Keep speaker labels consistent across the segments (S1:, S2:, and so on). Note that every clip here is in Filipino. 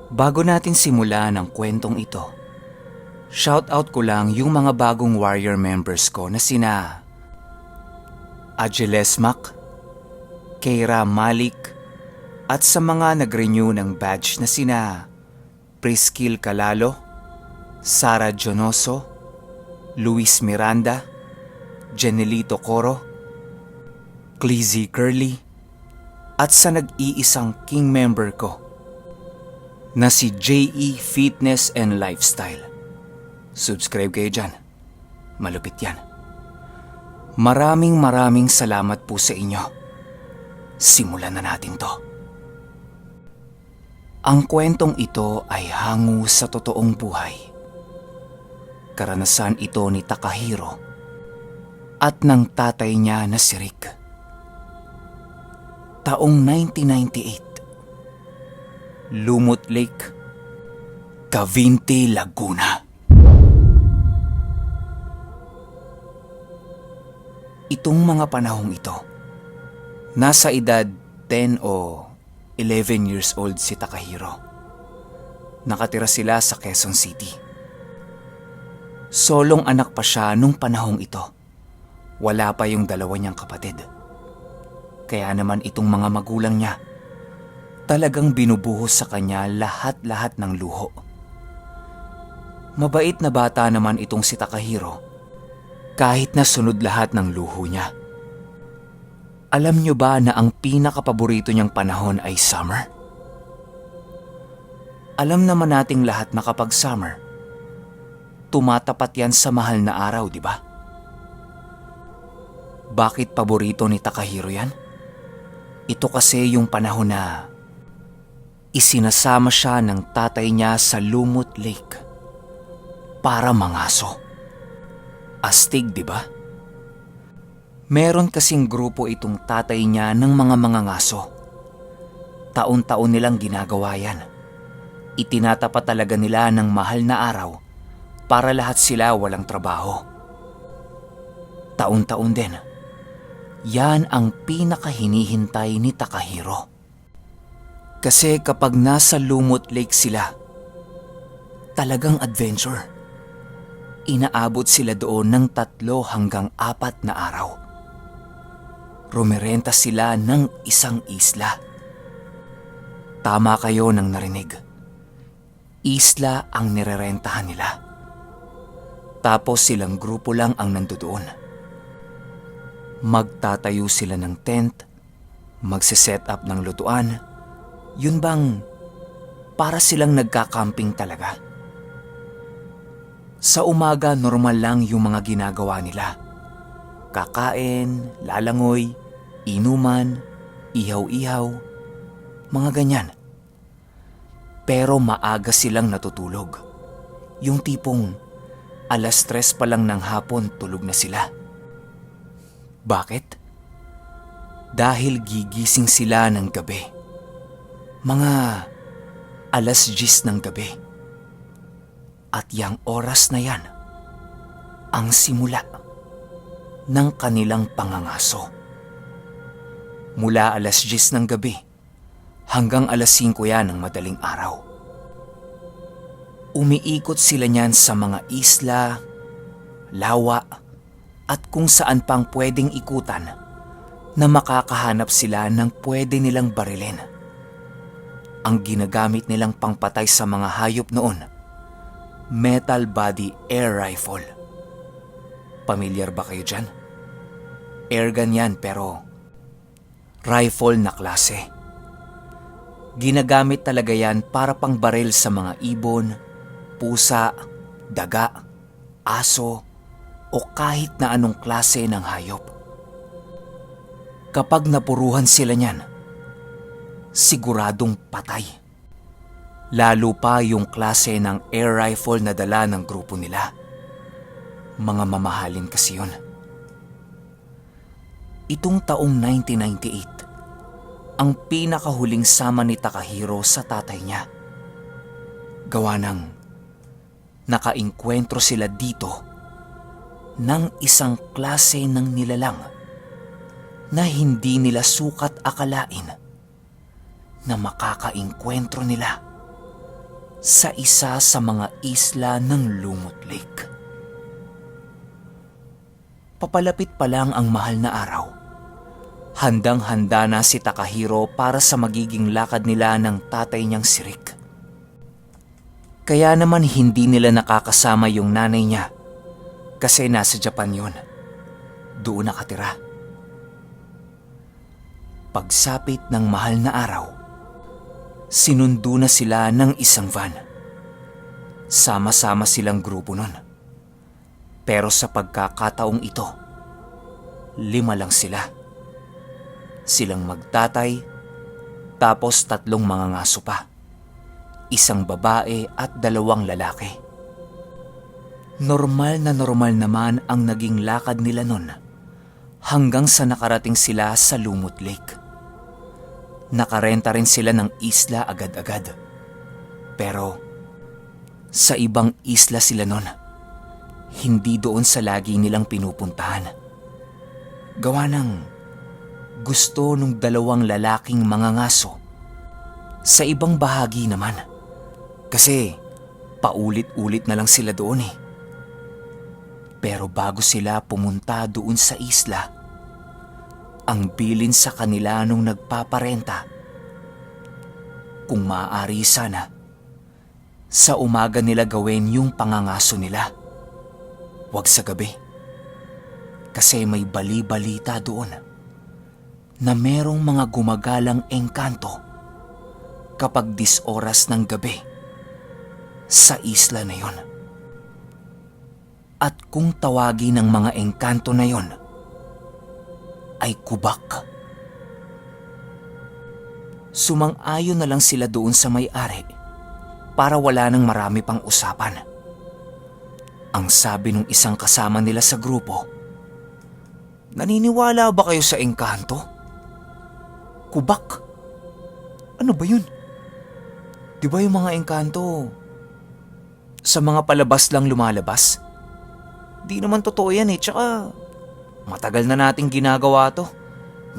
S1: Bago natin simulan ang kwentong ito, shoutout ko lang yung mga bagong warrior members ko na sina Ajeles Mac, Keira Malik, at sa mga nag-renew ng badge na sina Priskil Calalo, Sara Jonoso, Luis Miranda, Jenelito Coro, Clizzy Curly, at sa nag-iisang king member ko na si JE Fitness and Lifestyle. Subscribe kayo dyan. Malupit yan. Maraming salamat po sa inyo. Simulan na natin to. Ang kwentong ito ay hango sa totoong buhay. Karanasan ito ni Takahiro at ng tatay niya na si Rick. Taong 1998. Lumut Lake, Cavinti, Laguna. Itong mga panahong ito, nasa edad 10 o 11 years old si Takahiro. Nakatira sila sa Quezon City. Solong anak pa siya nung panahong ito. Wala pa yung dalawa niyang kapatid. Kaya naman itong mga magulang niya, talagang binubuhos sa kanya lahat-lahat ng luho. Mabait na bata naman itong si Takahiro, kahit na sunod lahat ng luho niya. Alam niyo ba na ang pinakapaborito niyang panahon ay summer? Alam naman nating lahat na kapag summer, tumatapat yan sa mahal na araw, di ba? Bakit paborito ni Takahiro yan? Ito kasi yung panahon na isinasama siya ng tatay niya sa Lumut Lake para mangaso. Astig, di ba? Meron kasing grupo itong tatay niya ng mga mangangaso. Taon-taon nilang ginagawa yan. Itinatapat talaga nila ng mahal na araw para lahat sila walang trabaho. Taon-taon din. Yan ang pinakahinihintay ni Takahiro. Kasi kapag nasa Lumut Lake sila, talagang adventure. Inaabot sila doon ng 3 hanggang 4 na araw. Rumerenta sila ng isang isla. Tama kayo nang narinig. Isla ang nirerentahan nila. Tapos silang grupo lang ang nandoon. Magtatayo sila ng tent, magsiset up ng lutuan. Yun bang para silang nagkakamping talaga? Sa umaga normal lang yung mga ginagawa nila. Kakain, lalangoy, inuman, ihaw-ihaw, mga ganyan. Pero maaga silang natutulog. Yung tipong 3:00 pa lang ng hapon tulog na sila. Bakit? Dahil gigising sila ng gabi. Mga 10:00 ng gabi. At yang oras na yan, ang simula ng kanilang pangangaso. Mula 10:00 ng gabi hanggang 5:00 yan ng madaling araw. Umiikot sila niyan sa mga isla, lawa, at kung saan pang pwedeng ikutan na makakahanap sila ng pwede nilang barilin. Ang ginagamit nilang pangpatay sa mga hayop noon, metal body air rifle. Pamilyar ba kayo dyan? Airgun yan pero rifle na klase. Ginagamit talaga yan para pang baril sa mga ibon, pusa, daga, aso, o kahit na anong klase ng hayop. Kapag napuruhan sila niyan, siguradong patay. Lalo pa yung klase ng air rifle na dala ng grupo nila. Mga mamahalin kasi yun. Itong taong 1998, ang pinakahuling sama ni Takahiro sa tatay niya. Gawa ng nakainkwentro sila dito ng isang klase ng nilalang na hindi nila sukat akalain na makakainkwentro nila sa isa sa mga isla ng Lumot Lake. Papalapit pa lang ang mahal na araw. Handang-handa na si Takahiro para sa magiging lakad nila ng tatay niyang si Rick. Kaya naman hindi nila nakakasama yung nanay niya kasi nasa Japan yun. Doon nakatira. Pagsapit ng mahal na araw, sinundo na sila ng isang van. Sama-sama silang grupo nun. Pero sa pagkakataong ito, 5 lang sila. Silang magtatay, tapos 3 mga ngaso pa. 1 babae at 2 lalaki. Normal na normal naman ang naging lakad nila nun hanggang sa nakarating sila sa Lumot Lake. Nakarenta rin sila ng isla agad-agad. Pero sa ibang isla sila nun, hindi doon sa lagi nilang pinupuntahan. Gawa ng gusto nung 2 lalaking mga ngaso sa ibang bahagi naman. Kasi paulit-ulit na lang sila doon eh. Pero bago sila pumunta doon sa isla, ang bilin sa kanila nung nagpaparenta, kung maaari sana, sa umaga nila gawin yung pangangaso nila. Huwag sa gabi. Kasi may bali-balita doon na merong mga gumagalang engkanto kapag 10 oras ng gabi sa isla na yon. At kung tawagin ng mga engkanto na yon ay kubak. Sumang-ayon na lang sila doon sa may-ari para wala nang marami pang usapan. Ang sabi nung isang kasama nila sa grupo, "Naniniwala ba kayo sa engkanto? Kubak? Ano ba yun? Di ba yung mga engkanto sa mga palabas lang lumalabas? Di naman totoo yan eh, tsaka matagal na nating ginagawa to.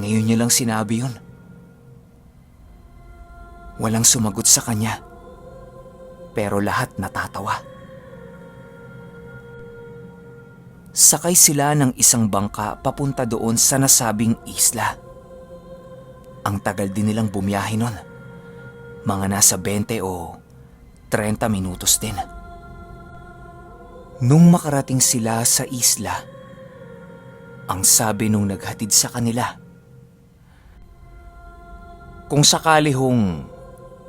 S1: Ngayon niya lang sinabi yun." Walang sumagot sa kanya, pero lahat natatawa. Sakay sila ng isang bangka papunta doon sa nasabing isla. Ang tagal din nilang bumiyahe nun. Mga nasa 20 o 30 minutos din. Nung makarating sila sa isla, ang sabi nung naghatid sa kanila, "Kung sakali hong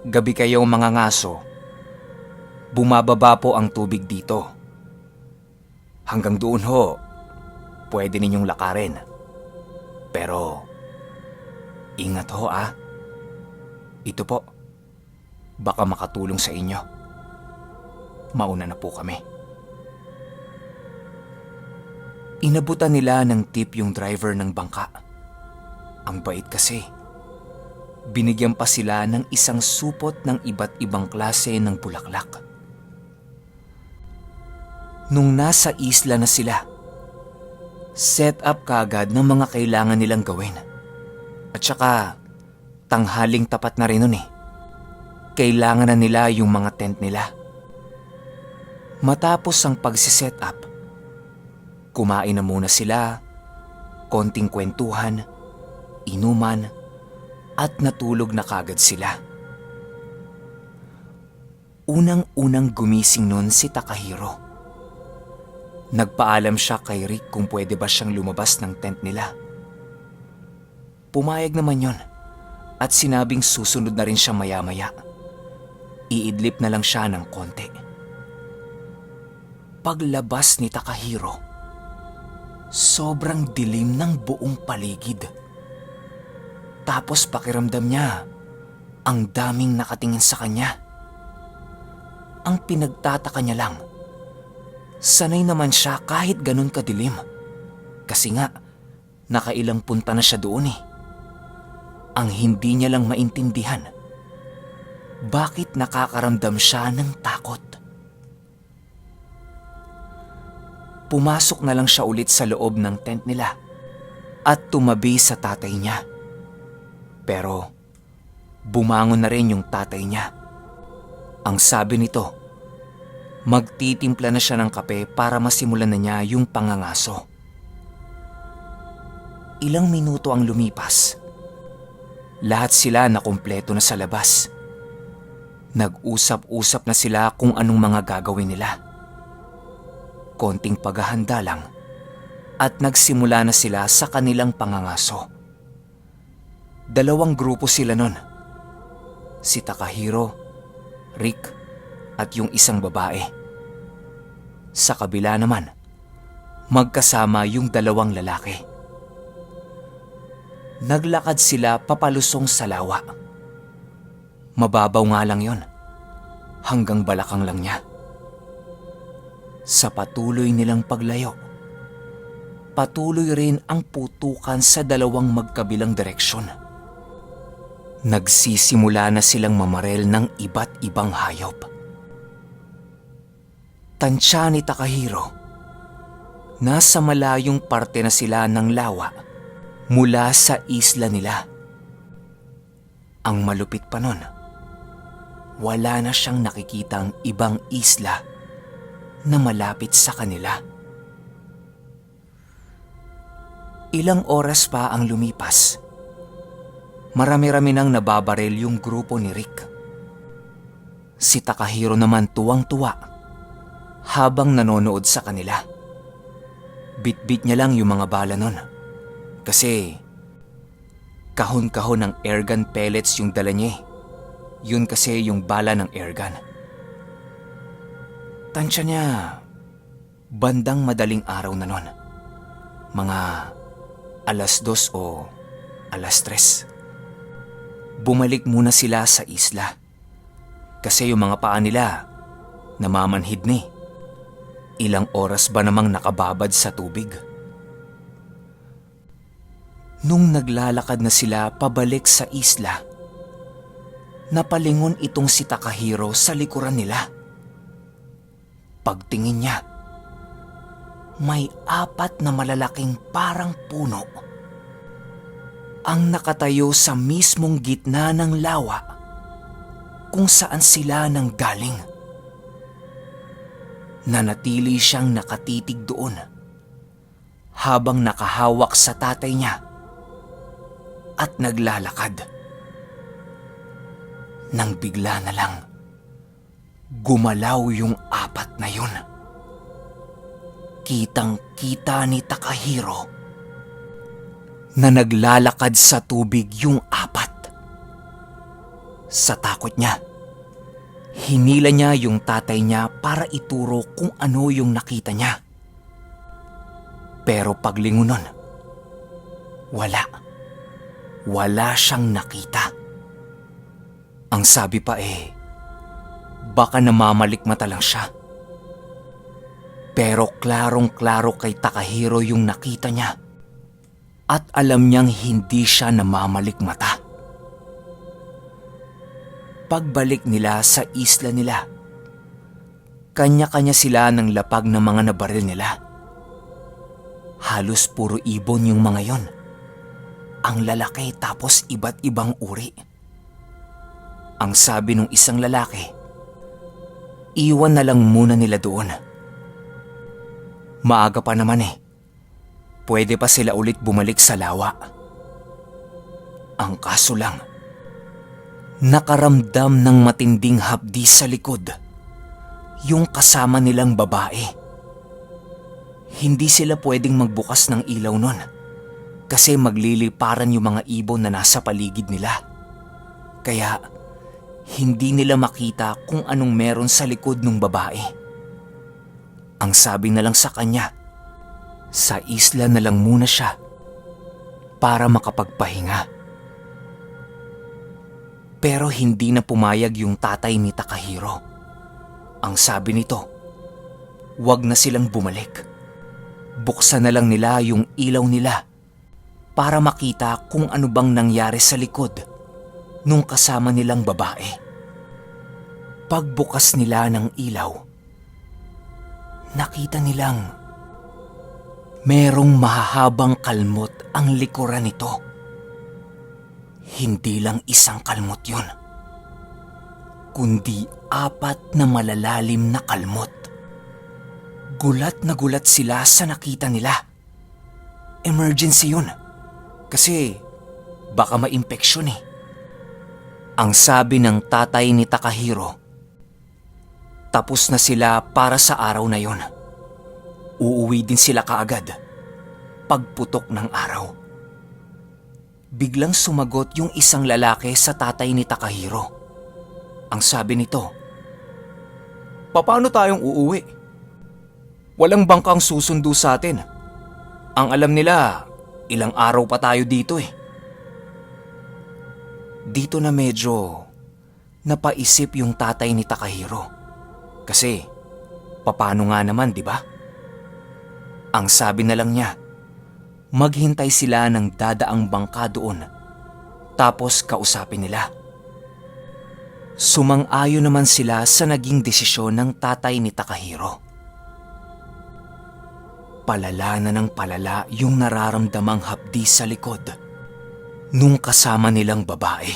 S1: gabi kayong mga ngaso, bumababa po ang tubig dito. Hanggang doon ho, pwede ninyong lakarin. Pero, ingat ho ah. Ito po, baka makatulong sa inyo. Mauna na po kami." Inabutan nila ng tip yung driver ng bangka. Ang bait kasi. Binigyan pa sila ng isang supot ng iba't ibang klase ng bulaklak. Nung nasa isla na sila, set up kaagad ng mga kailangan nilang gawin. At saka, tanghaling tapat na rin nun eh. Kailangan na nila yung mga tent nila. Matapos ang pagsiset up, kumain na muna sila, konting kwentuhan, inuman, at natulog na kagad sila. Unang-unang gumising nun si Takahiro. Nagpaalam siya kay Rick kung pwede ba siyang lumabas ng tent nila. Pumayag naman yon at sinabing susunod na rin siya maya-maya. Iidlip na lang siya ng konti. Paglabas ni Takahiro, sobrang dilim ng buong paligid. Tapos pakiramdam niya, ang daming nakatingin sa kanya. Ang pinagtataka niya lang, sanay naman siya kahit ganun kadilim. Kasi nga, nakailang punta na siya doon eh. Ang hindi niya lang maintindihan, bakit nakakaramdam siya ng takot. Pumasok na lang siya ulit sa loob ng tent nila at tumabi sa tatay niya. Pero bumangon na rin yung tatay niya Ang sabi nito, magtitimpla na siya ng kape para masimulan na niya yung pangangaso. Ilang minuto ang lumipas. Lahat sila nakumpleto na sa labas. Nag-usap-usap na sila kung anong mga gagawin nila. Konting paghahanda lang at nagsimula na sila sa kanilang pangangaso. 2 grupo sila nun. Si Takahiro, Rick, at yung isang babae. Sa kabila naman, magkasama yung 2 lalaki. Naglakad sila papalusong sa lawa. Mababaw nga lang yon, hanggang balakang lang niya. Sa patuloy nilang paglayo, patuloy rin ang putukan sa 2 magkabilang direksyon. Nagsisimula na silang mamarel ng iba't ibang hayop. Tansya ni Takahiro, nasa malayong parte na sila ng lawa mula sa isla nila. Ang malupit pa nun, wala na siyang nakikitang ibang isla na malapit sa kanila. Ilang oras pa ang lumipas. Marami-rami nang nababaril yung grupo ni Rick. Si Takahiro naman tuwang-tuwa habang nanonood sa kanila. Bit-bit niya lang yung mga bala nun. Kasi kahon-kahon ng airgun pellets yung dala niya. Yun kasi yung bala ng airgun. Tansya niya, bandang madaling araw na nun. Mga 2:00 o 3:00. Bumalik muna sila sa isla. Kasi yung mga paa nila, namamanhid ni. Ilang oras ba namang nakababad sa tubig? Nung naglalakad na sila pabalik sa isla, napalingon itong si Takahiro sa likuran nila. Pagtingin niya, may 4 na malalaking parang puno ang nakatayo sa mismong gitna ng lawa kung saan sila nanggaling. Nanatili siyang nakatitig doon habang nakahawak sa tatay niya at naglalakad. Nang bigla na lang, gumalaw yung 4 na yun. Kitang-kita ni Takahiro na naglalakad sa tubig yung 4. Sa takot niya, hinila niya yung tatay niya para ituro kung ano yung nakita niya. Pero paglingon nun, wala siyang nakita. Ang sabi pa baka namamalikmata lang siya. Pero klarong-klaro kay Takahiro yung nakita niya. At alam niyang hindi siya namamalikmata. Pagbalik nila sa isla nila, kanya-kanya sila ng lapag ng mga nabaril nila. Halos puro ibon yung mga yon. Ang lalaki tapos iba't ibang uri. Ang sabi ng isang lalaki, iwan na lang muna nila doon. Maaga pa naman pwede pa sila ulit bumalik sa lawa. Ang kaso lang, nakaramdam ng matinding hapdi sa likod yung kasama nilang babae. Hindi sila pwedeng magbukas ng ilaw nun kasi magliliparan yung mga ibon na nasa paligid nila. Kaya hindi nila makita kung anong meron sa likod ng babae. Ang sabi na lang sa kanya, sa isla na lang muna siya para makapagpahinga. Pero hindi na pumayag yung tatay ni Takahiro. Ang sabi nito, wag na silang bumalik. Buksan na lang nila yung ilaw nila para makita kung ano bang nangyari sa likod nung kasama nilang babae. Pagbukas nila ng ilaw, nakita nilang merong mahahabang kalmot ang likuran nito. Hindi lang isang kalmot yun, kundi 4 na malalalim na kalmot. Gulat na gulat sila sa nakita nila. Emergency yun. Kasi baka ma-impeksyon eh. Ang sabi ng tatay ni Takahiro, tapos na sila para sa araw na yon. Uuwi din sila kaagad pagputok ng araw. Biglang sumagot yung isang lalaki sa tatay ni Takahiro. Ang sabi nito, "Paano tayong uuwi? Walang bangkang susundo sa atin. Ang alam nila, ilang araw pa tayo dito eh." Dito na medyo napaisip yung tatay ni Takahiro. Kasi, paano nga naman, di ba? Ang sabi na lang niya, maghintay sila ng dadaang bangka doon, tapos kausapin nila. Sumang-ayon naman sila sa naging desisyon ng tatay ni Takahiro. Palala na ng palala yung nararamdamang hapdi sa likod nung kasama nilang babae.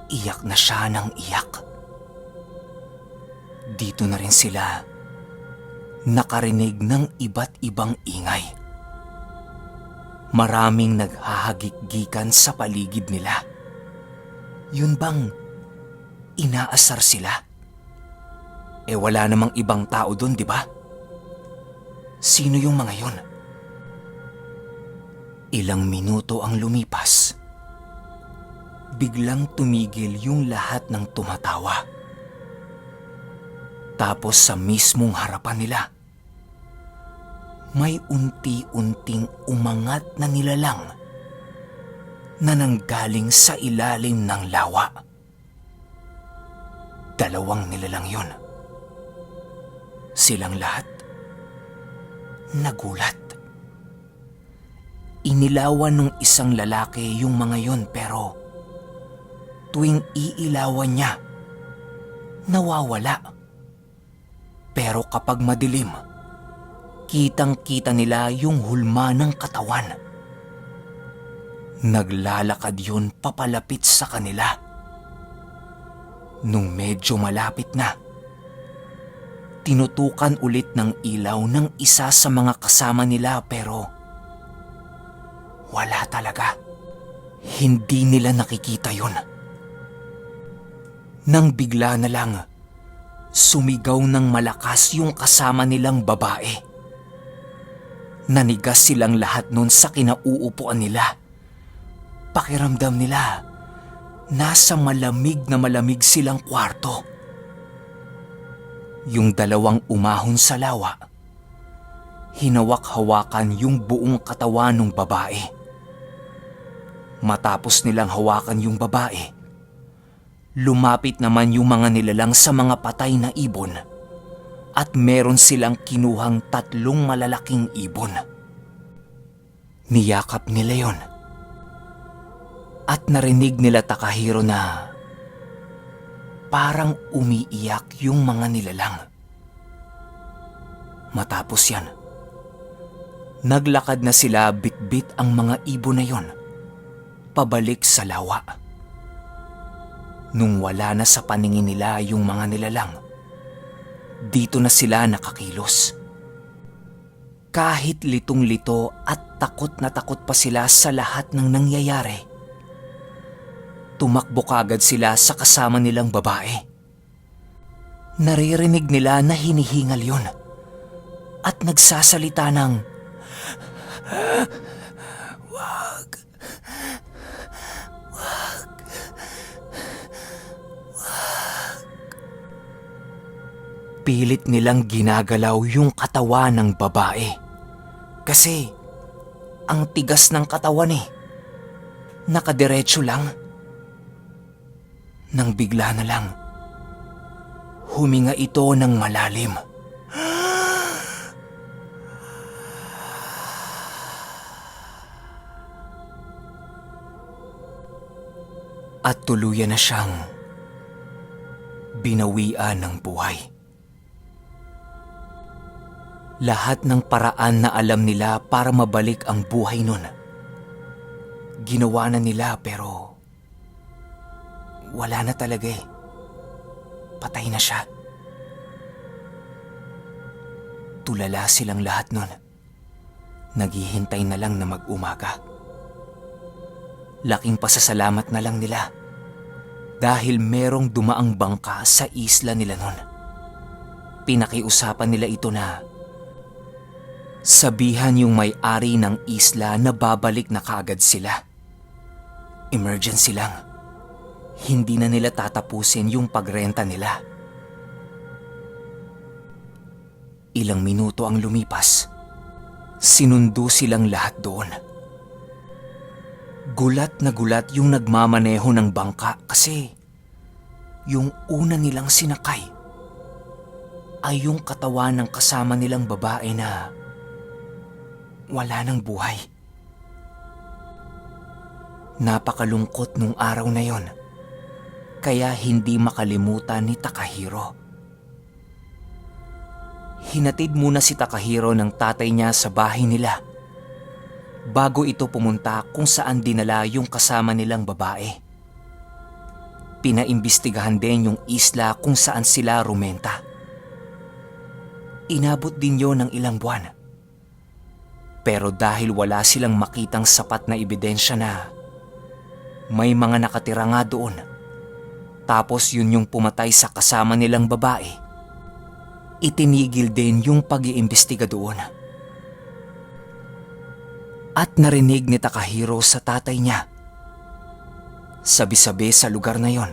S1: Iyak na siya ng iyak. Dito na rin sila nakarinig ng iba't ibang ingay. Maraming naghahagik-gikan sa paligid nila. Yun bang inaasar sila? Wala namang ibang tao doon, di ba? Sino yung mga yun? Ilang minuto ang lumipas. Biglang tumigil yung lahat ng tumatawa. Tapos sa mismong harapan nila, may unti-unting umangat na nilalang na nanggaling sa ilalim ng lawa. 2 nilalang yun. Silang lahat nagulat. Inilawan ng isang lalaki yung mga yun, pero tuwing iilawan niya, nawawala. Pero kapag madilim, kitang-kita nila yung hulma ng katawan. Naglalakad yun papalapit sa kanila. Nung medyo malapit na, tinutukan ulit ng ilaw ng isa sa mga kasama nila, pero wala talaga. Hindi nila nakikita yun. Nang bigla na lang, sumigaw ng malakas yung kasama nilang babae. Nanigas silang lahat nun sa kinauupuan nila. Pakiramdam nila, nasa malamig na malamig silang kwarto. Yung 2 umahon sa lawa, hinawak-hawakan yung buong katawan ng babae. Matapos nilang hawakan yung babae, lumapit naman yung mga nilalang sa mga patay na ibon at meron silang kinuhang 3 malalaking ibon. Niyakap nila yon at narinig nila Takahiro na parang umiiyak yung mga nilalang. Matapos yan, naglakad na sila bitbit ang mga ibon na yon pabalik sa lawa. Nung wala na sa paningin nila yung mga nilalang, dito na sila nakakilos. Kahit litong-lito at takot na takot pa sila sa lahat ng nangyayari, tumakbo kaagad sila sa kasama nilang babae. Naririnig nila na hinihingal yun at nagsasalita ng, "Wag, wag, wag." Pilit nilang ginagalaw yung katawan ng babae kasi ang tigas ng katawan eh. Nakadiretso lang. Nang bigla na lang, huminga ito ng malalim. At tuluyan na siyang binawian ng buhay. Lahat ng paraan na alam nila para mabalik ang buhay nun, ginawa na nila, pero wala na talaga eh. patay na siya. Tulala silang lahat nun. Naghihintay na lang na mag-umaga. Laking pasasalamat na lang nila dahil merong dumaang bangka sa isla nila nun. Pinakiusapan nila ito na sabihan yung may-ari ng isla na babalik na kaagad sila. Emergency lang. Hindi na nila tatapusin yung pagrenta nila. Ilang minuto ang lumipas. Sinundo silang lahat doon. Gulat na gulat yung nagmamaneho ng bangka kasi yung una nilang sinakay ay yung katawan ng kasama nilang babae na wala ng buhay. Napakalungkot nung araw na yon, kaya hindi makalimutan ni Takahiro. Hinatid muna si Takahiro ng tatay niya sa bahay nila bago ito pumunta kung saan dinala yung kasama nilang babae. Pinaimbestigahan din yung isla kung saan sila rumenta. Inabot din yon ng ilang buwan. Pero dahil wala silang makitang sapat na ebidensya na may mga nakatira nga doon, tapos yun yung pumatay sa kasama nilang babae, itinigil din yung pag-iimbestiga doon. At narinig ni Takahiro sa tatay niya. Sabi-sabi sa lugar na yon,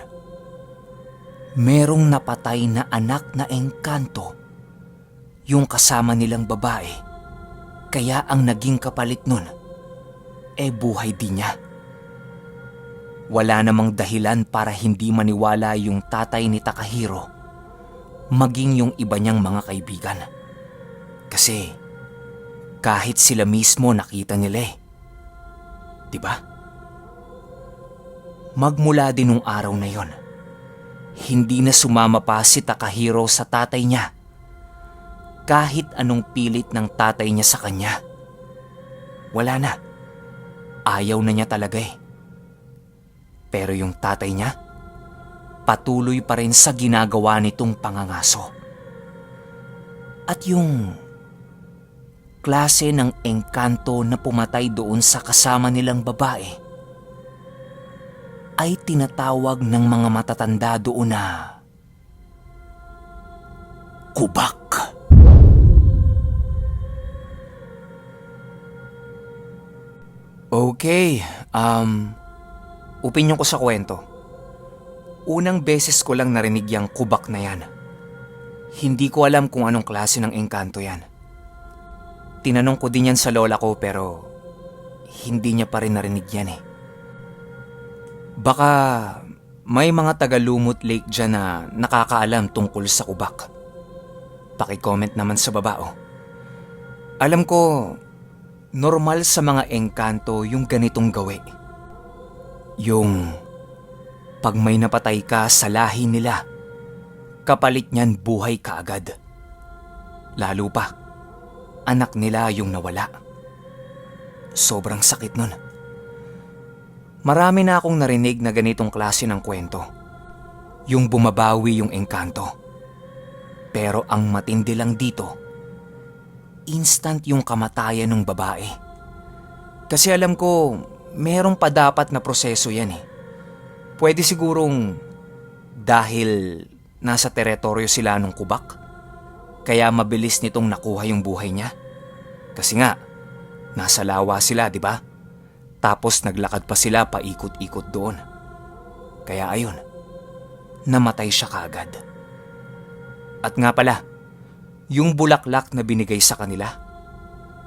S1: merong napatay na anak na engkanto yung kasama nilang babae, kaya ang naging kapalit nun buhay din niya. Wala namang dahilan para hindi maniwala yung tatay ni Takahiro maging yung iba niyang mga kaibigan. Kasi kahit sila mismo nakita nila diba? Magmula din nung araw na yon, hindi na sumama pa si Takahiro sa tatay niya. Kahit anong pilit ng tatay niya sa kanya, wala na. Ayaw na niya talaga Pero yung tatay niya, patuloy pa rin sa ginagawa nitong pangangaso. At yung klase ng engkanto na pumatay doon sa kasama nilang babae ay tinatawag ng mga matatanda doon na kubak. Okay, opinyon ko sa kwento. Unang beses ko lang narinig yung kubak na yan. Hindi ko alam kung anong klase ng engkanto yan. Tinanong ko din yan sa lola ko pero hindi niya pa rin narinig yan Baka may mga taga-Lumut Lake dyan na nakakaalam tungkol sa kubak. Paki-comment naman sa baba Alam ko, normal sa mga engkanto yung ganitong gawi. Yung pag may napatay ka sa lahi nila, kapalit niyan buhay ka agad. Lalo pa, anak nila yung nawala. Sobrang sakit nun. Marami na akong narinig na ganitong klase ng kwento. Yung bumabawi yung engkanto. Pero ang matindi lang dito, instant yung kamatayan ng babae. Kasi alam ko, meron pa dapat na proseso yan Pwede sigurong dahil nasa teritoryo sila nung kubak, kaya mabilis nitong nakuha yung buhay niya. Kasi nga, nasa lawa sila, di ba? Tapos naglakad pa sila paikot-ikot doon. Kaya ayun, namatay siya kaagad. At nga pala, yung bulaklak na binigay sa kanila,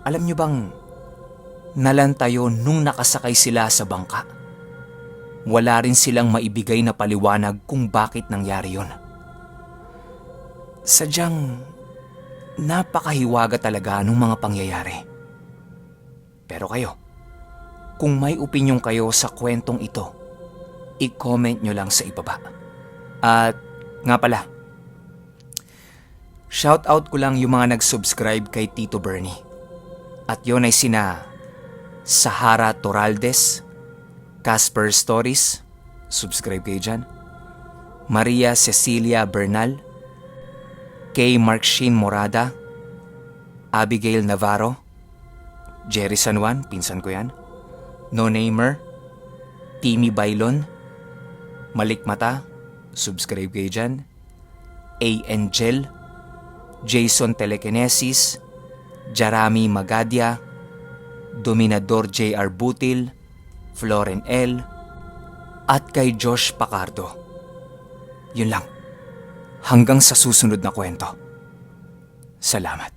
S1: alam niyo bang nalantayo nung nakasakay sila sa bangka? Wala rin silang maibigay na paliwanag kung bakit nangyari yon. Sadyang napakahiwaga talaga ng mga pangyayari. Pero kayo, kung may opinyon kayo sa kwentong ito, i-comment nyo lang sa ibaba. At nga pala, shoutout ko lang yung mga nag-subscribe kay Tito Bernie. At yun ay sina Sahara Toraldes, Casper Stories, subscribe kayo dyan. Maria Cecilia Bernal, Kay Markshin Morada, Abigail Navarro, Jerry San Juan, pinsan ko yan, No Namer, Timmy Bailon, Malik Mata, subscribe kayo dyan, A. Angel, Jason Telekinesis, Jarami Magadia, Dominador J.R. Butil, Floren L, at kay Josh Pacardo. Yun lang. Hanggang sa susunod na kwento. Salamat.